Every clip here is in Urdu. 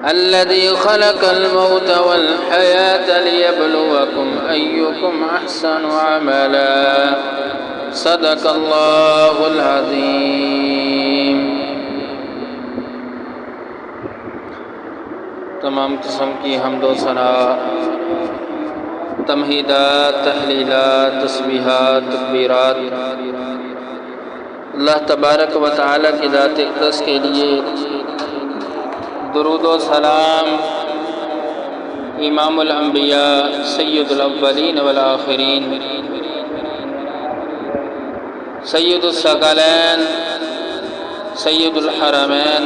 الذي خلق الموت والحياة ليبلوكم أيكم أحسن عملا صدق الله العظيم۔ تمام قسم کی حمد و ثنا، تمہیدات، تحلیلات، تسبیحات، تکبیرات اللہ تبارک و تعالیٰ کی ذات اقدس کے لیے، درود و سلام امام الانبیاء سید الاولین والآخرین، سید الثقلین، سید الحرمین،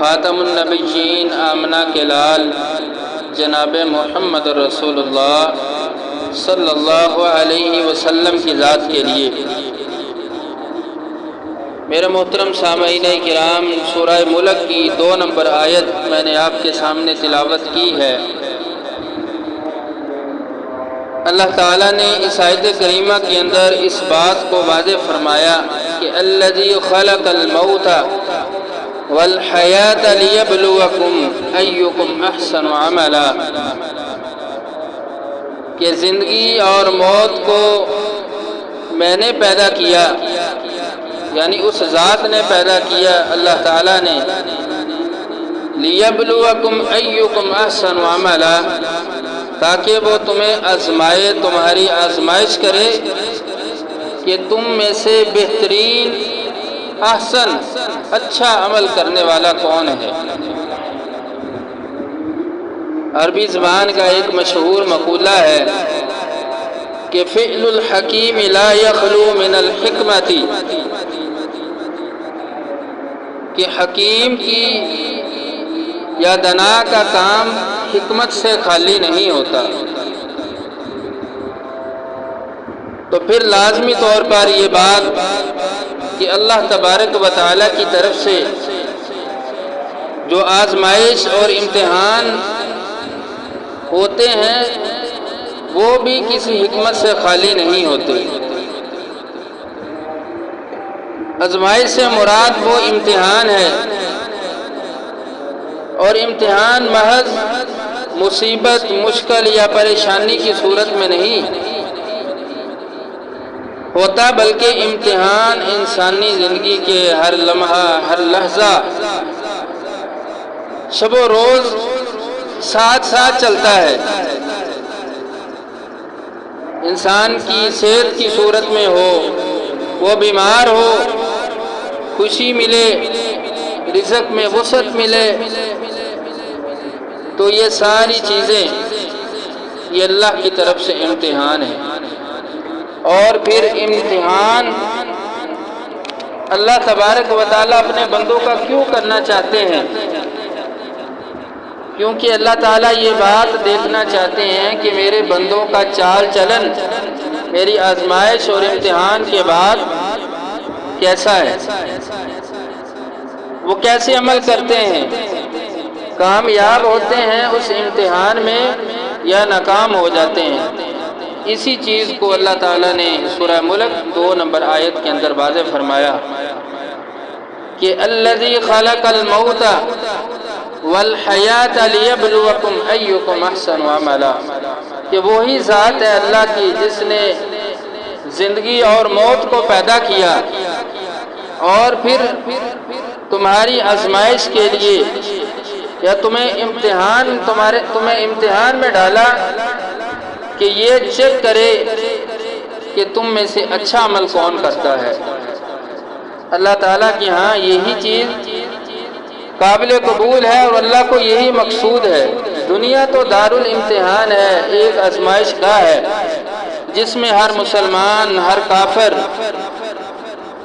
خاتم النبیین، آمنہ کے لال جناب محمد رسول اللہ صلی اللہ علیہ وسلم کی ذات کے لیے۔ میرے محترم سامعین کرام، سورہ ملک کی 2 نمبر آیت میں نے آپ کے سامنے تلاوت کی ہے۔ اللہ تعالیٰ نے اس آیت کریمہ کے اندر اس بات کو واضح فرمایا کہ الذی خلق الموت والحیاۃ لیبلوکم ایکم احسن عملا، کہ زندگی اور موت کو میں نے پیدا کیا، یعنی اس ذات نے پیدا کیا، اللہ تعالیٰ نے، لیبلوکم ایکم احسن عملا، تاکہ وہ تمہیں آزمائے، تمہاری آزمائش کرے کہ تم میں سے بہترین، احسن، اچھا عمل کرنے والا کون ہے۔ عربی زبان کا ایک مشہور مقولہ ہے کہ فعل الحکیم لا یخلو من الحکمت، کہ حکیم کی یا دنا کا کام حکمت سے خالی نہیں ہوتا۔ تو پھر لازمی طور پر یہ بات کہ اللہ تبارک و تعالیٰ کی طرف سے جو آزمائش اور امتحان ہوتے ہیں وہ بھی کسی حکمت سے خالی نہیں ہوتے۔ آزمائش سے مراد وہ امتحان ہے، اور امتحان محض مصیبت، مشکل یا پریشانی کی صورت میں نہیں ہوتا، بلکہ امتحان انسانی زندگی کے ہر لمحہ، ہر لحظہ، شب و روز ساتھ ساتھ چلتا ہے۔ انسان کی صحت کی صورت میں ہو، وہ بیمار ہو، خوشی ملے، رزق میں وسعت ملے، تو یہ ساری چیزیں یہ اللہ کی طرف سے امتحان ہے۔ اور پھر امتحان اللہ تبارک و تعالیٰ اپنے بندوں کا کیوں کرنا چاہتے ہیں؟ کیونکہ اللہ تعالیٰ یہ بات دیکھنا چاہتے ہیں کہ میرے بندوں کا چال چلن میری آزمائش اور امتحان کے بعد کیسا ہے، وہ کیسے عمل کرتے ہیں، کامیاب ہوتے ہیں اس امتحان میں یا ناکام ہو جاتے ہیں۔ اسی چیز کو اللہ تعالیٰ نے سورہ ملک 2 نمبر آیت کے اندر واضح فرمایا کہ الذی خلق الموت والحیاۃ لیبلوکم ایکم احسن عملا، کہ وہی ذات ہے اللہ کی جس نے زندگی اور موت کو پیدا کیا اور پھر تمہاری آزمائش کے لیے یا تمہیں امتحان میں ڈالا کہ یہ چیک کرے کہ تم میں سے اچھا عمل کون کرتا ہے۔ اللہ تعالیٰ کی ہاں یہی چیز قابل قبول ہے اور اللہ کو یہی مقصود ہے۔ دنیا تو دار الامتحان ہے، ایک آزمائش گاہ ہے جس میں ہر مسلمان، ہر کافر،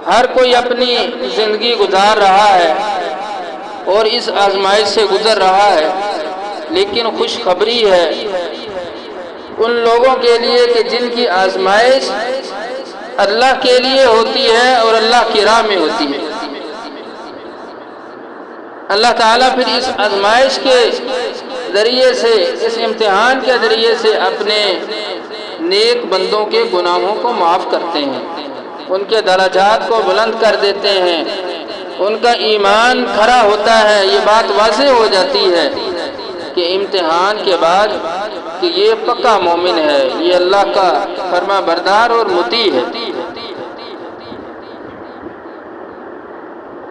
ہر کوئی اپنی زندگی گزار رہا ہے اور اس آزمائش سے گزر رہا ہے۔ لیکن خوشخبری ہے ان لوگوں کے لیے کہ جن کی آزمائش اللہ کے لیے ہوتی ہے اور اللہ کی راہ میں ہوتی ہے۔ اللہ تعالیٰ پھر اس آزمائش کے ذریعے سے، اس امتحان کے ذریعے سے اپنے نیک بندوں کے گناہوں کو معاف کرتے ہیں، ان کے درجات کو بلند کر دیتے ہیں، ان کا ایمان کھڑا ہوتا ہے، یہ بات واضح ہو جاتی ہے کہ امتحان کے بعد کہ یہ پکا مومن ہے، یہ اللہ کا فرما بردار اور مطیع ہے۔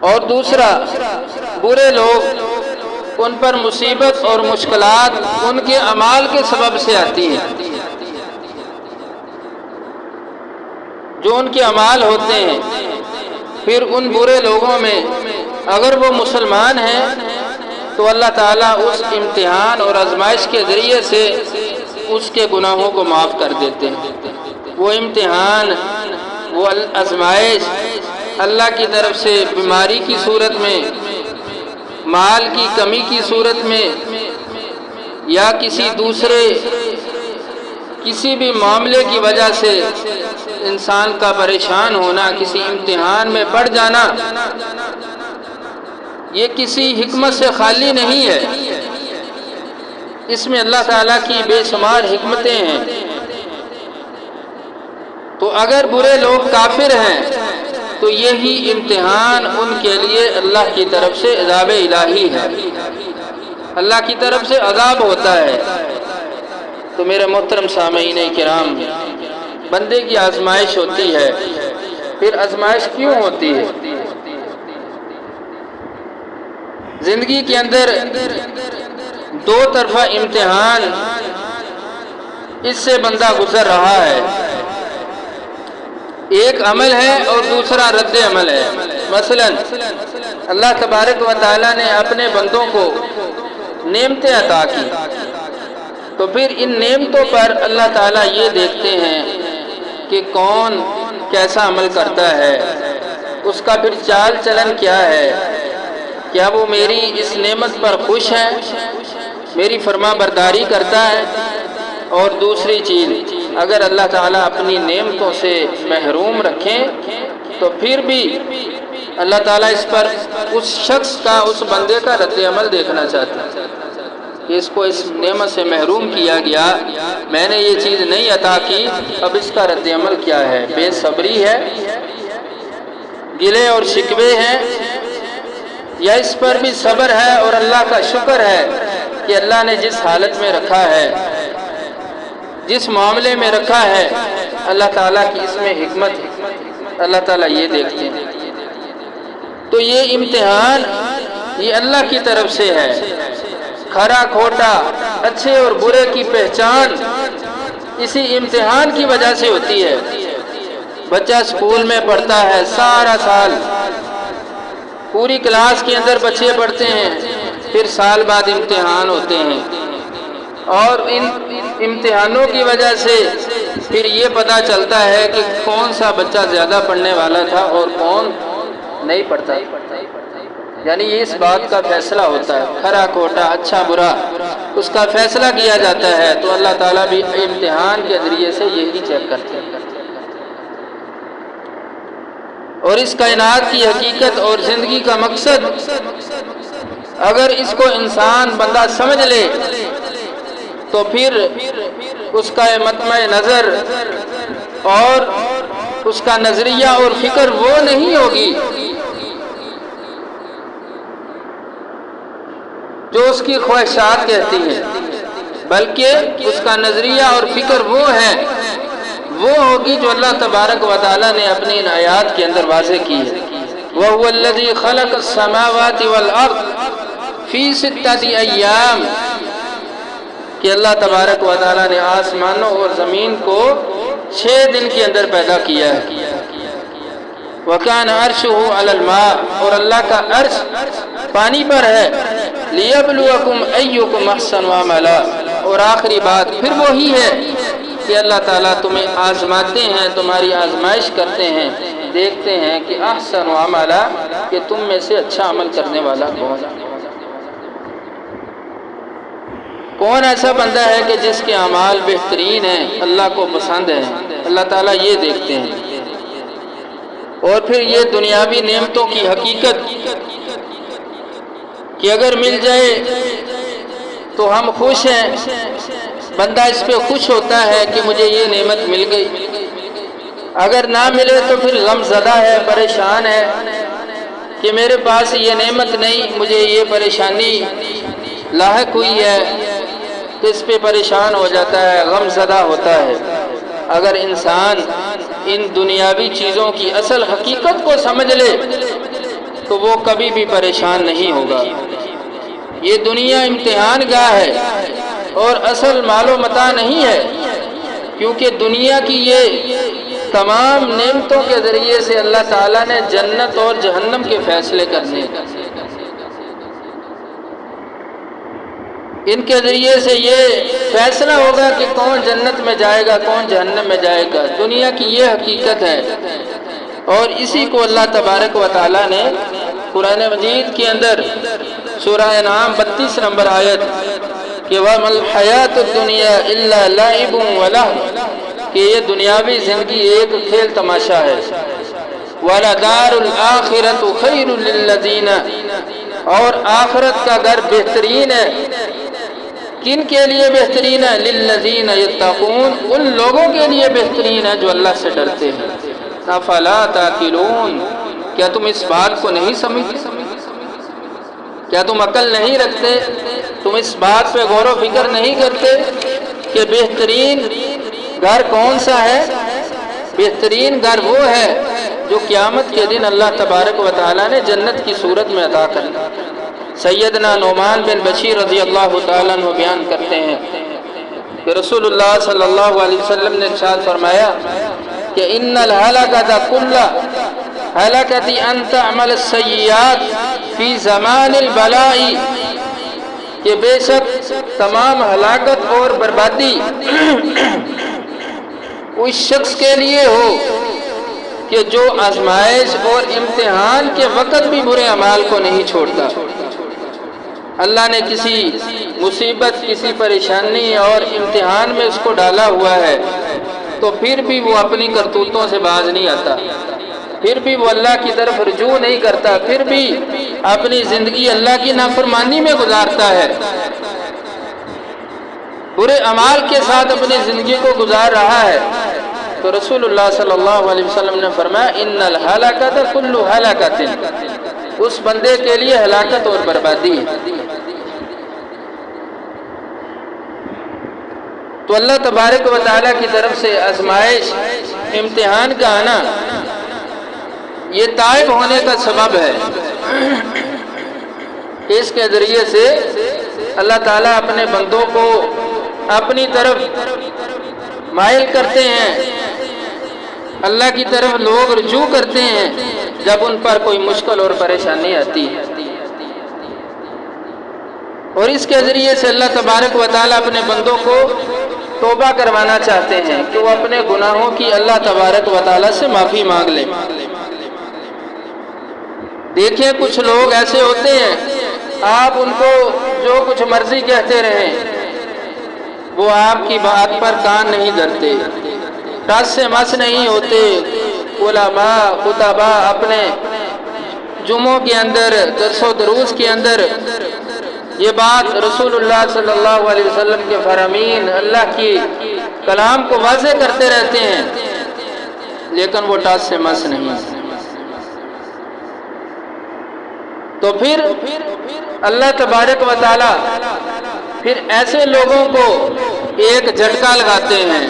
اور دوسرا، برے لوگ، ان پر مصیبت اور مشکلات ان کے اعمال کے سبب سے آتی ہیں، جو ان کے اعمال ہوتے ہیں۔ پھر ان برے لوگوں میں اگر وہ مسلمان ہیں تو اللہ تعالیٰ اس امتحان اور آزمائش کے ذریعے سے اس کے گناہوں کو معاف کر دیتے ہیں۔ وہ امتحان، وہ آزمائش اللہ کی طرف سے بیماری کی صورت میں، مال کی کمی کی صورت میں، یا کسی بھی معاملے کی وجہ سے انسان کا پریشان ہونا، کسی امتحان میں پڑ جانا، یہ کسی حکمت سے خالی نہیں ہے، اس میں اللہ تعالیٰ کی بے شمار حکمتیں ہیں۔ تو اگر برے لوگ کافر ہیں تو یہی امتحان ان کے لیے اللہ کی طرف سے عذاب الہی ہے، اللہ کی طرف سے عذاب ہوتا ہے۔ تو میرے محترم سامعین کرام، بندے کی آزمائش ہوتی ہے۔ پھر آزمائش کیوں ہوتی ہے؟ زندگی کے اندر دو طرفہ امتحان، اس سے بندہ گزر رہا ہے، ایک عمل ہے اور دوسرا رد عمل ہے۔ مثلا اللہ تبارک و تعالیٰ نے اپنے بندوں کو نعمتیں عطا کی، تو پھر ان نعمتوں پر اللہ تعالیٰ یہ دیکھتے ہیں کہ کون کیسا عمل کرتا ہے، اس کا پھر چال چلن کیا ہے، کیا وہ میری اس نعمت پر خوش ہے، میری فرما برداری کرتا ہے۔ اور دوسری چیز، اگر اللہ تعالیٰ اپنی نعمتوں سے محروم رکھیں تو پھر بھی اللہ تعالیٰ اس پر اس شخص کا، اس بندے کا رد عمل دیکھنا چاہتا ہے کہ اس کو اس نعمت سے محروم کیا گیا، میں نے یہ چیز نہیں عطا کی، اب اس کا رد عمل کیا ہے؟ بے صبری ہے، گلے اور شکوے ہیں، یا اس پر بھی صبر ہے اور اللہ کا شکر ہے کہ اللہ نے جس حالت میں رکھا ہے، جس معاملے میں رکھا ہے، اللہ تعالیٰ کی اس میں حکمت ہے، اللہ تعالیٰ یہ دیکھتے ہیں۔ تو یہ امتحان یہ اللہ کی طرف سے ہے۔ کھرا کھوٹا، اچھے اور برے کی پہچان اسی امتحان کی وجہ سے ہوتی ہے۔ بچہ اسکول میں پڑھتا ہے، سارا سال پوری کلاس کے اندر بچے پڑھتے ہیں، پھر سال بعد امتحان ہوتے ہیں، اور ان امتحانوں کی وجہ سے پھر یہ پتہ چلتا ہے کہ کون سا بچہ زیادہ پڑھنے والا تھا اور کون نہیں پڑھتا، یعنی یہ اس بات کا فیصلہ ہوتا ہے، کھرا کھوٹا، اچھا برا، اس کا فیصلہ کیا جاتا ہے۔ تو اللہ تعالیٰ بھی امتحان کے ذریعے سے یہی چیک کرتے ہیں۔ اور اس کائنات کی حقیقت اور زندگی کا مقصد اگر اس کو انسان بندہ سمجھ لے تو پھر اس کا مطمع نظر اور اس کا نظریہ اور فکر وہ نہیں ہوگی جو اس کی خواہشات کہتی ہیں، بلکہ اس کا نظریہ اور فکر وہ ہے، وہ ہوگی جو اللہ تبارک و تعالیٰ نے اپنی ان آیات کے اندر واضح کی ہے۔ وَهُوَ الَّذِي خَلَقَ السَّمَاوَاتِ وَالْأَرْضَ فِي سِتَّةِ أَيَّامٍ، کہ اللہ تبارک و تعالیٰ نے آسمانوں اور زمین کو 6 دن کے اندر پیدا کیا ہے۔ وَكَانَ عَرْشُهُ عَلَى الْمَاءِ، اور اللہ کا عرش پانی پر ہے۔ لِيَبْلُوَكُمْ أَيُّكُمْ أَحْسَنُ عَمَلًا، اور آخری بات پھر وہی ہے کہ اللہ تعالیٰ تمہیں آزماتے ہیں، تمہاری آزمائش کرتے ہیں، دیکھتے ہیں کہ احسن عملا، کہ تم میں سے اچھا عمل کرنے والا کون ایسا بندہ ہے کہ جس کے اعمال بہترین ہیں، اللہ کو پسند ہیں، اللہ تعالیٰ یہ دیکھتے ہیں۔ اور پھر یہ دنیاوی نعمتوں کی حقیقت کہ اگر مل جائے تو ہم خوش ہیں، بندہ اس پہ خوش ہوتا ہے کہ مجھے یہ نعمت مل گئی، اگر نہ ملے تو پھر غم زدہ ہے، پریشان ہے کہ میرے پاس یہ نعمت نہیں، مجھے یہ پریشانی لاحق ہوئی ہے، تو اس پہ پریشان ہو جاتا ہے، غم زدہ ہوتا ہے۔ اگر انسان ان دنیاوی چیزوں کی اصل حقیقت کو سمجھ لے تو وہ کبھی بھی پریشان نہیں ہوگا۔ یہ دنیا امتحان گاہ ہے اور اصل مال و متاع نہیں ہے، کیونکہ دنیا کی یہ تمام نعمتوں کے ذریعے سے اللہ تعالیٰ نے جنت اور جہنم کے فیصلے کرنے ہیں۔ ان کے ذریعے سے یہ فیصلہ ہوگا کہ کون جنت میں جائے گا، کون جہنم میں جائے گا۔ دنیا کی یہ حقیقت ہے، اور اسی کو اللہ تبارک و تعالیٰ نے قرآن مجید کے اندر سورہ انعام 32 نمبر آیت کہ وَمَا الْحَيَاةُ الدُّنْيَا إِلَّا لَعِبٌ وَلَهْوٌ، کہ یہ دنیاوی زندگی ایک کھیل تماشا ہے۔ وَلَدَارُ الْآخِرَةُ خَيْرٌ لِلَّذِينَ، اور آخرت کا گھر بہترین ہے، کن کے لیے بہترین ہے؟ لِلَّذِينَ يَتَّقُونَ، ان لوگوں کے لیے بہترین ہے جو اللہ سے ڈرتے ہیں۔ أَفَلَا تَعْقِلُونَ، کیا تم اس بات کو نہیں سمجھتے؟ کیا تم عقل نہیں رکھتے؟ تم اس بات پہ غور و فکر نہیں کرتے کہ بہترین گھر کون سا ہے؟ بہترین گھر وہ ہے جو قیامت کے دن اللہ تبارک و تعالیٰ نے جنت کی صورت میں عطا کرنا۔ سیدنا نعمان بن بشیر رضی اللہ تعالیٰ عنہ بیان کرتے ہیں کہ رسول اللہ صلی اللہ علیہ وسلم نے ارشاد فرمایا کہ ان الہلاکۃ کل ہلاکۃ ان تعمل السیئات فی زمان البلاء، کہ بے شک تمام ہلاکت اور بربادی اس شخص کے لیے ہو کہ جو آزمائش اور امتحان کے وقت بھی برے اعمال کو نہیں چھوڑتا۔ اللہ نے کسی مصیبت، کسی پریشانی اور امتحان میں اس کو ڈالا ہوا ہے تو پھر بھی وہ اپنی کرتوتوں سے باز نہیں آتا، پھر بھی وہ اللہ کی طرف رجوع نہیں کرتا، پھر بھی اپنی زندگی اللہ کی نافرمانی میں گزارتا ہے، برے اعمال کے ساتھ اپنی زندگی کو گزار رہا ہے۔ تو رسول اللہ صلی اللہ علیہ وسلم نے فرمایا ان الہلاکۃ کل ہلاکۃ، اس بندے کے لیے ہلاکت اور بربادی ہے۔ تو اللہ تبارک و تعالیٰ کی طرف سے آزمائش، امتحان کا آنا یہ تائب ہونے کا سبب ہے، اس کے ذریعے سے اللہ تعالیٰ اپنے بندوں کو اپنی طرف مائل کرتے ہیں، اللہ کی طرف لوگ رجوع کرتے ہیں جب ان پر کوئی مشکل اور پریشانی آتی ہے، اور اس کے ذریعے سے اللہ تبارک و تعالیٰ اپنے بندوں کو توبہ کروانا چاہتے ہیں کہ وہ اپنے گناہوں کی اللہ تبارک و تعالیٰ سے معافی مانگ لیں۔ دیکھیں کچھ لوگ ایسے ہوتے ہیں، آپ ان کو جو کچھ مرضی کہتے رہیں وہ آپ کی بات پر کان نہیں دھرتے، ٹس سے مس نہیں ہوتے۔ علماء، خطبہ اپنے جمعوں کے اندر، درس و دروس کے اندر یہ بات رسول اللہ صلی اللہ علیہ وسلم کے فرامین، اللہ کی کلام کو واضح کرتے رہتے ہیں، لیکن وہ ٹس سے مس نہیں۔ تو پھر اللہ تبارک و تعالی پھر ایسے لوگوں کو ایک جھٹکا لگاتے ہیں،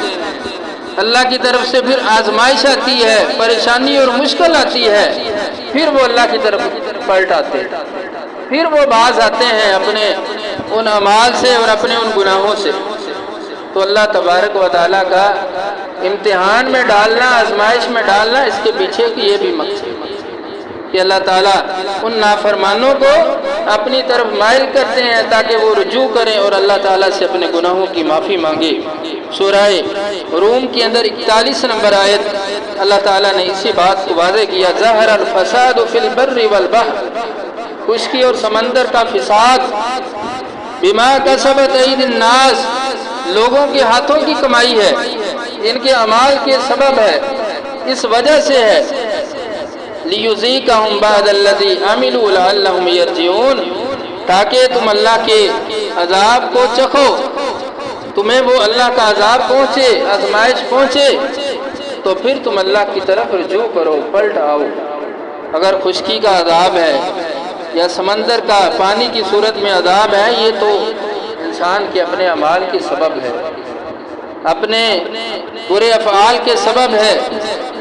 اللہ کی طرف سے پھر آزمائش آتی ہے، پریشانی اور مشکل آتی ہے، پھر وہ اللہ کی طرف پلٹ آتے ہیں، پھر وہ باز آتے ہیں اپنے ان اعمال سے اور اپنے ان گناہوں سے۔ تو اللہ تبارک و تعالیٰ کا امتحان میں ڈالنا، آزمائش میں ڈالنا، اس کے پیچھے کی یہ بھی مقصد کہ اللہ تعالیٰ ان نافرمانوں کو اپنی طرف مائل کرتے ہیں تاکہ وہ رجوع کریں اور اللہ تعالیٰ سے اپنے گناہوں کی معافی مانگے۔ سورہ روم کے اندر 41 نمبر آیت اللہ تعالیٰ نے اسی بات کو واضح کیا، ظہر الفساد فی البر والبحر، خشکی اور سمندر کا فساد بما کسبت ایدی الناس، لوگوں کے ہاتھوں کی کمائی ہے، ان کے اعمال کے سبب ہے، اس وجہ سے ہے، لیذیقہم بعد الذی عملوا لعلہم یرجعون، تاکہ تم اللہ کے عذاب کو چکھو، تمہیں وہ اللہ کا عذاب پہنچے، آزمائش پہنچے، تو پھر تم اللہ کی طرف رجوع کرو، پلٹ آؤ۔ اگر خشکی کا عذاب ہے یا سمندر کا پانی کی صورت میں عذاب ہے، یہ تو انسان کے اپنے اعمال کے سبب ہے، اپنے برے افعال کے سبب ہے۔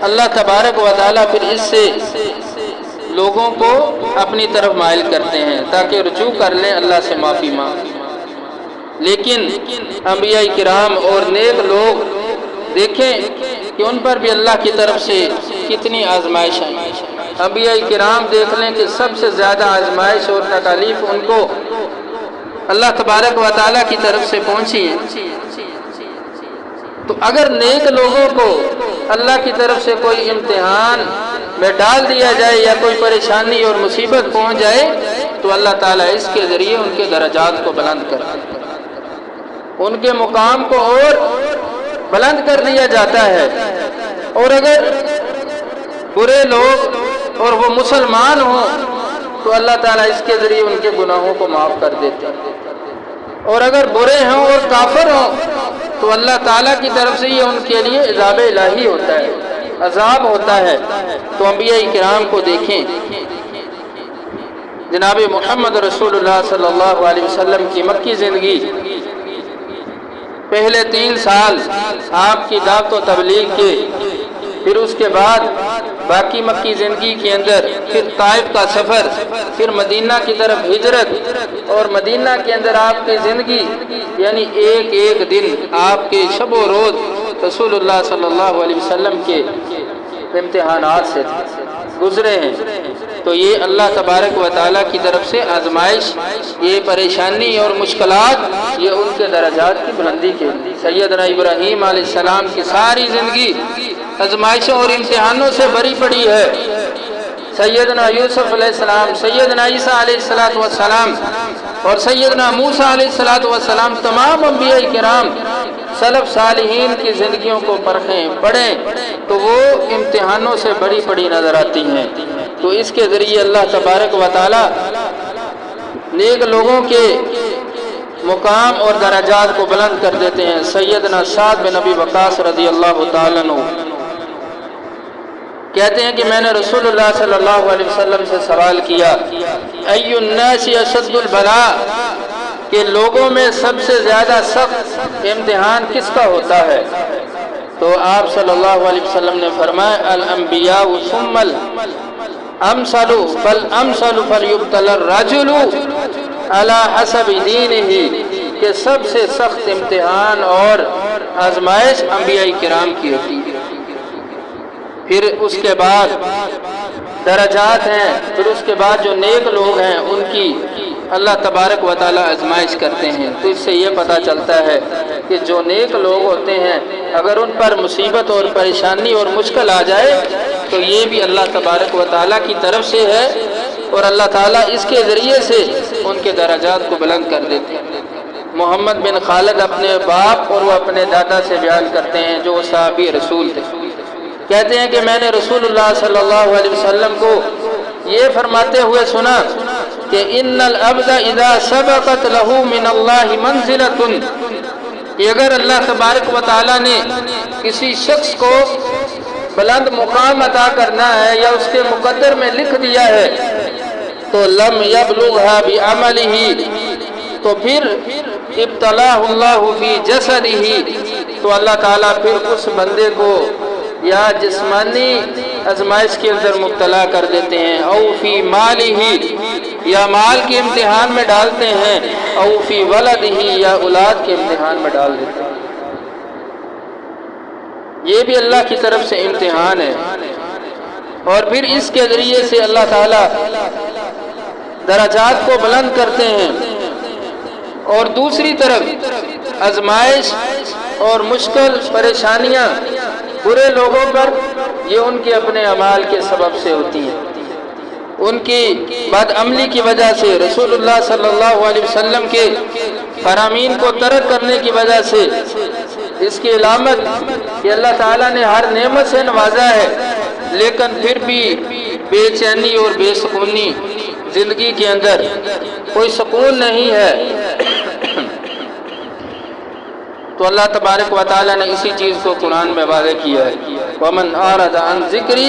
اللہ تبارک و تعالیٰ پھر اس سے لوگوں کو اپنی طرف مائل کرتے ہیں تاکہ رجوع کر لیں، اللہ سے معافی مانگ۔ لیکن انبیاء کرام اور نیک لوگ دیکھیں کہ ان پر بھی اللہ کی طرف سے کتنی آزمائش آئی۔ انبیاء کرام دیکھ لیں کہ سب سے زیادہ آزمائش اور تکالیف ان کو اللہ تبارک و تعالیٰ کی طرف سے پہنچی ہے۔ تو اگر نیک لوگوں کو اللہ کی طرف سے کوئی امتحان میں ڈال دیا جائے یا کوئی پریشانی اور مصیبت پہنچ جائے تو اللہ تعالیٰ اس کے ذریعے ان کے درجات کو بلند کرتا ہے، ان کے مقام کو اور بلند کر دیا جاتا ہے۔ اور اگر برے لوگ اور وہ مسلمان ہوں تو اللہ تعالیٰ اس کے ذریعے ان کے گناہوں کو معاف کر دیتے ہیں، اور اگر برے ہوں اور کافر ہوں تو اللہ تعالیٰ کی طرف سے یہ ان کے لیے عذاب الہی ہوتا ہے، عذاب ہوتا ہے۔ تو انبیاء کرام کو دیکھیں، جناب محمد رسول اللہ صلی اللہ علیہ وسلم کی مکی زندگی، پہلے 3 سال آپ کی دعوت و تبلیغ کے، پھر اس کے بعد باقی مکی زندگی کے اندر پھر طائف کا سفر، پھر مدینہ کی طرف ہجرت، اور مدینہ کے اندر آپ کی زندگی یعنی ایک ایک دن آپ کے شب و روز رسول اللہ صلی اللہ علیہ وسلم کے امتحانات سے گزرے ہیں۔ تو یہ اللہ تبارک و تعالیٰ کی طرف سے آزمائش، یہ پریشانی اور مشکلات، یہ ان کے درجات کی بلندی کے لیے۔ سیدنا ابراہیم علیہ السلام کی ساری زندگی آزمائشوں اور امتحانوں سے بری پڑی ہے۔ سیدنا یوسف علیہ السلام، سیدنا عیسیٰ علیہ السلام اور سیدنا موسیٰ علیہ السلام، تمام انبیاء کرام سلف صالحین کی زندگیوں کو پرکھیں، پڑھیں تو وہ امتحانوں سے بڑی پڑی نظر آتی ہیں۔ تو اس کے ذریعے اللہ تبارک و تعالی نیک لوگوں کے مقام اور درجات کو بلند کر دیتے ہیں۔ سیدنا سعد بن ابی وقاص رضی اللہ تعالیٰ عنہ کہتے ہیں کہ میں نے رسول اللہ صلی اللہ علیہ وسلم سے سوال کیا، ای الناس اشد البلاء، کہ لوگوں میں سب سے زیادہ سخت امتحان کس کا ہوتا ہے؟ تو آپ صلی اللہ علیہ وسلم نے فرمایا، الانبیاء ثم الامثل فالامثل فلیبتلی الرجل علی حسب دینہ، کہ سب سے سخت امتحان اور آزمائش انبیاء کرام کی ہوتی ہے۔ پھر اس کے بعد درجات ہیں، پھر اس کے بعد جو نیک لوگ ہیں ان کی اللہ تبارک و تعالیٰ آزمائش کرتے ہیں۔ تو اس سے یہ پتہ چلتا ہے کہ جو نیک لوگ ہوتے ہیں اگر ان پر مصیبت اور پریشانی اور مشکل آ جائے تو یہ بھی اللہ تبارک و تعالیٰ کی طرف سے ہے، اور اللہ تعالیٰ اس کے ذریعے سے ان کے درجات کو بلند کر دیتے ہیں۔ محمد بن خالد اپنے باپ اور وہ اپنے دادا سے بیان کرتے ہیں جو صحابی رسول تھے، کہتے ہیں کہ میں نے رسول اللہ صلی اللہ علیہ وسلم کو یہ فرماتے ہوئے سنا کہ ان العبد اذا سبقت له من اللہ منزلۃ، کہ اگر اللہ تبارک و تعالیٰ نے کسی شخص کو بلند مقام عطا کرنا ہے یا اس کے مقدر میں لکھ دیا ہے تو لم یبلغها بعملہ، تو پھر ابتلاہ اللہ فی جسدہ، تو اللہ تعالیٰ پھر اس بندے کو یا جسمانی آزمائش کے اندر مبتلا کر دیتے ہیں، او فی مالہ، یا مال کے امتحان میں ڈالتے ہیں، او فی ولدہ، یا اولاد کے امتحان میں ڈال دیتے ہیں۔ یہ بھی اللہ کی طرف سے امتحان ہے، اور پھر اس کے ذریعے سے اللہ تعالیٰ درجات کو بلند کرتے ہیں۔ اور دوسری طرف آزمائش اور مشکل پریشانیاں برے لوگوں پر یہ ان کے اپنے اعمال کے سبب سے ہوتی ہیں، ان کی بد عملی کی وجہ سے، رسول اللہ صلی اللہ علیہ وسلم کے فرامین کو ترک کرنے کی وجہ سے۔ اس کی علامت کہ اللہ تعالیٰ نے ہر نعمت سے نوازا ہے لیکن پھر بھی بے چینی اور بے سکونی زندگی کے اندر کوئی سکون نہیں ہے، تو اللہ تبارک و تعالیٰ نے اسی چیز کو قرآن میں واضح کیا ہے، وَمَنْ أَعْرَضَ عَنْ ذِكْرِي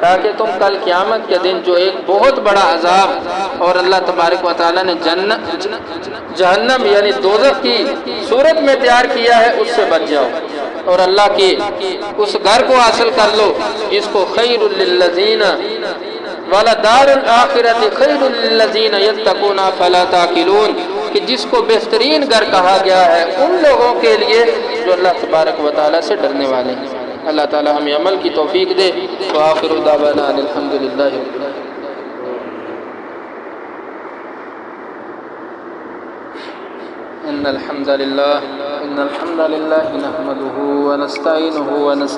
تاکہ تم کل قیامت کے دن جو ایک بہت بڑا عذاب اور اللہ تبارک و تعالیٰ نے جہنم یعنی دوزخ کی صورت میں تیار کیا ہے اس سے بچ جاؤ، اور اللہ کے اس گھر کو حاصل کر لو جس کو خیر للذین وَلَدَارُ الْآخِرَةِ خَيْرٌ لِلَّذِينَ يَتَّقُونَ فَلَا تَعْقِلُونَ، کہ جس کو بہترین گھر کہا گیا ہے ان لوگوں کے لیے جو اللہ تبارک و تعالیٰ سے ڈرنے والے ہیں۔ اللہ تعالیٰ ہمیں عمل کی توفیق دے۔ وآخر دعوانا ان الحمد للہ رب العالمین۔ ان الحمد للہ نحمده ونستعینه ونستغفره